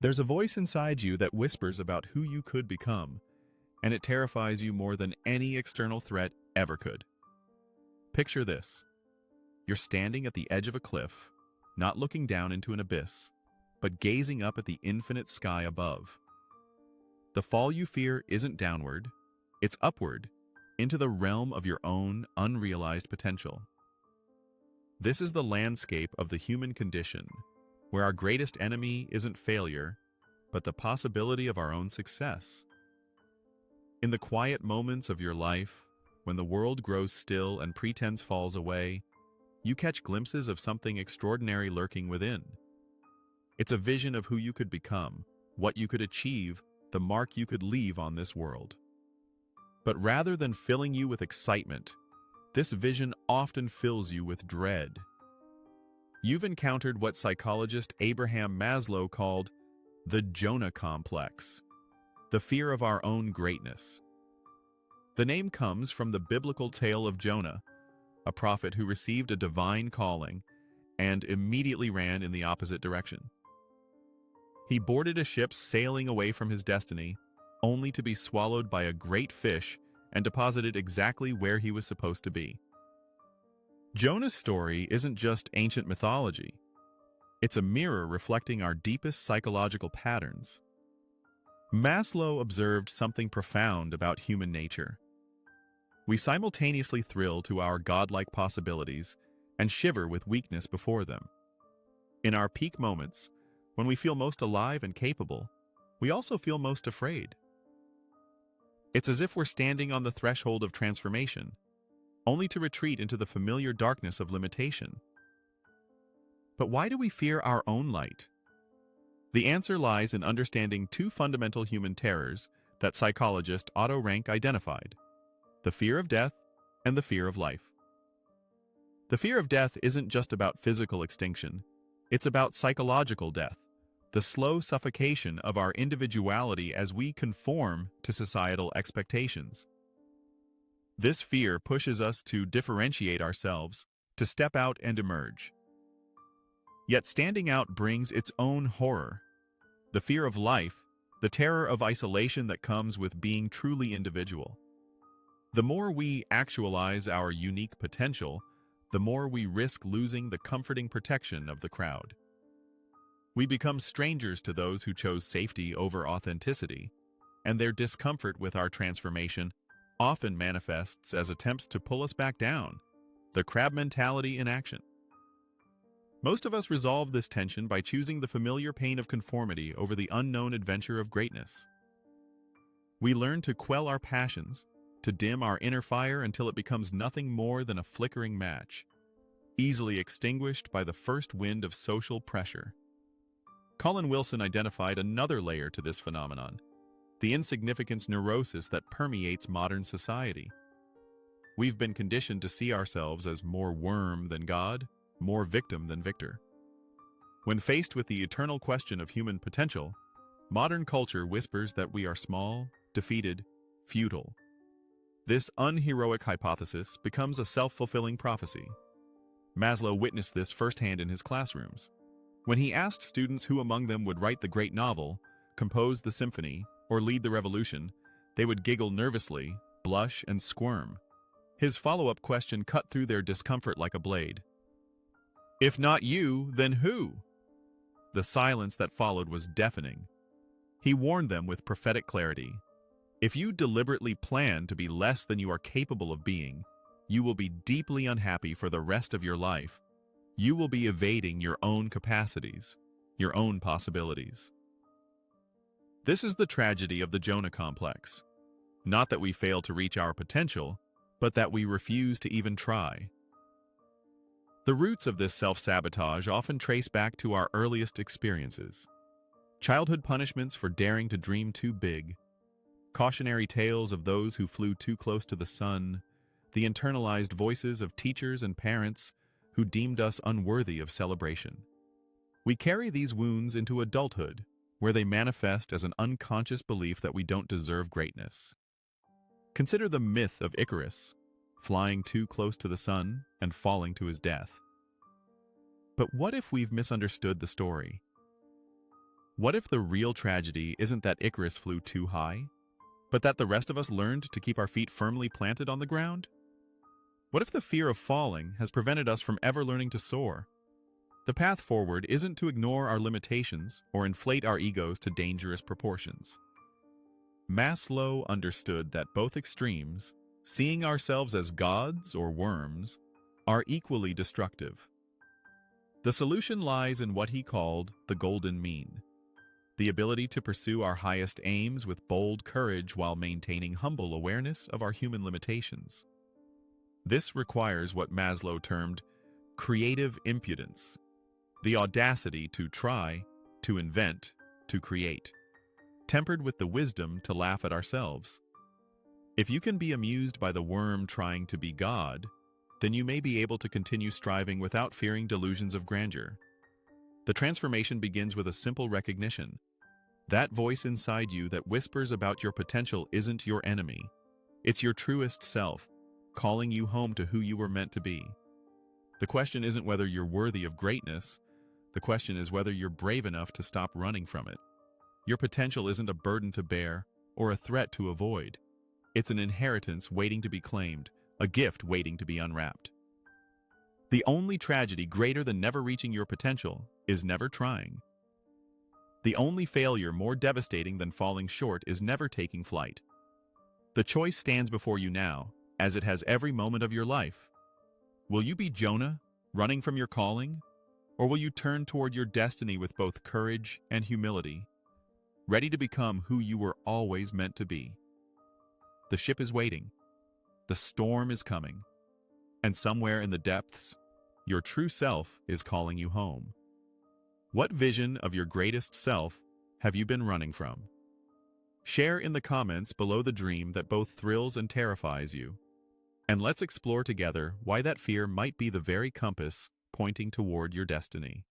There's a voice inside you that whispers about who you could become, and it terrifies you more than any external threat ever could. Picture this. You're standing at the edge of a cliff, not looking down into an abyss, but gazing up at the infinite sky above. The fall you fear isn't downward, it's upward, into the realm of your own unrealized potential. This is the landscape of the human condition, where our greatest enemy isn't failure, but the possibility of our own success. In the quiet moments of your life, when the world grows still and pretense falls away, you catch glimpses of something extraordinary lurking within. It's a vision of who you could become, what you could achieve, the mark you could leave on this world. But rather than filling you with excitement, this vision often fills you with dread. You've encountered what psychologist Abraham Maslow called the Jonah Complex, the fear of our own greatness. The name comes from the biblical tale of Jonah, a prophet who received a divine calling and immediately ran in the opposite direction. He boarded a ship sailing away from his destiny, only to be swallowed by a great fish and deposited exactly where he was supposed to be. Jonah's story isn't just ancient mythology. It's a mirror reflecting our deepest psychological patterns. Maslow observed something profound about human nature. We simultaneously thrill to our godlike possibilities and shiver with weakness before them. In our peak moments, when we feel most alive and capable, we also feel most afraid. It's as if we're standing on the threshold of transformation, only to retreat into the familiar darkness of limitation. But why do we fear our own light? The answer lies in understanding two fundamental human terrors that psychologist Otto Rank identified: the fear of death and the fear of life. The fear of death isn't just about physical extinction, it's about psychological death, the slow suffocation of our individuality as we conform to societal expectations. This fear pushes us to differentiate ourselves, to step out and emerge. Yet standing out brings its own horror. The fear of life, the terror of isolation that comes with being truly individual. The more we actualize our unique potential, the more we risk losing the comforting protection of the crowd. We become strangers to those who chose safety over authenticity, and their discomfort with our transformation often manifests as attempts to pull us back down, the crab mentality in action. Most of us resolve this tension by choosing the familiar pain of conformity over the unknown adventure of greatness. We learn to quell our passions, to dim our inner fire until it becomes nothing more than a flickering match, easily extinguished by the first wind of social pressure. Colin Wilson identified another layer to this phenomenon: the insignificance neurosis that permeates modern society. We've been conditioned to see ourselves as more worm than God, more victim than victor. When faced with the eternal question of human potential, modern culture whispers that we are small, defeated, futile. This unheroic hypothesis becomes a self-fulfilling prophecy. Maslow witnessed this firsthand in his classrooms. When he asked students who among them would write the great novel, compose the symphony, or lead the revolution, they would giggle nervously, blush, and squirm. His follow-up question cut through their discomfort like a blade. "If not you, then who?" The silence that followed was deafening. He warned them with prophetic clarity. If you deliberately plan to be less than you are capable of being, you will be deeply unhappy for the rest of your life. You will be evading your own capacities, your own possibilities. This is the tragedy of the Jonah Complex. Not that we fail to reach our potential, but that we refuse to even try. The roots of this self-sabotage often trace back to our earliest experiences. Childhood punishments for daring to dream too big, cautionary tales of those who flew too close to the sun, the internalized voices of teachers and parents who deemed us unworthy of celebration. We carry these wounds into adulthood, where they manifest as an unconscious belief that we don't deserve greatness. Consider the myth of Icarus, flying too close to the sun and falling to his death. But what if we've misunderstood the story? What if the real tragedy isn't that Icarus flew too high, but that the rest of us learned to keep our feet firmly planted on the ground? What if the fear of falling has prevented us from ever learning to soar? The path forward isn't to ignore our limitations or inflate our egos to dangerous proportions. Maslow understood that both extremes, seeing ourselves as gods or worms, are equally destructive. The solution lies in what he called the golden mean, the ability to pursue our highest aims with bold courage while maintaining humble awareness of our human limitations. This requires what Maslow termed creative impudence, the audacity to try, to invent, to create, tempered with the wisdom to laugh at ourselves. If you can be amused by the worm trying to be God, then you may be able to continue striving without fearing delusions of grandeur. The transformation begins with a simple recognition. That voice inside you that whispers about your potential isn't your enemy. It's your truest self, calling you home to who you were meant to be. The question isn't whether you're worthy of greatness. The question is whether you're brave enough to stop running from it. Your potential isn't a burden to bear or a threat to avoid. It's an inheritance waiting to be claimed, a gift waiting to be unwrapped. The only tragedy greater than never reaching your potential is never trying. The only failure more devastating than falling short is never taking flight. The choice stands before you now, as it has every moment of your life. Will you be Jonah, running from your calling? Or will you turn toward your destiny with both courage and humility, ready to become who you were always meant to be? The ship is waiting. The storm is coming. And somewhere in the depths, your true self is calling you home. What vision of your greatest self have you been running from? Share in the comments below the dream that both thrills and terrifies you. And let's explore together why that fear might be the very compass pointing toward your destiny.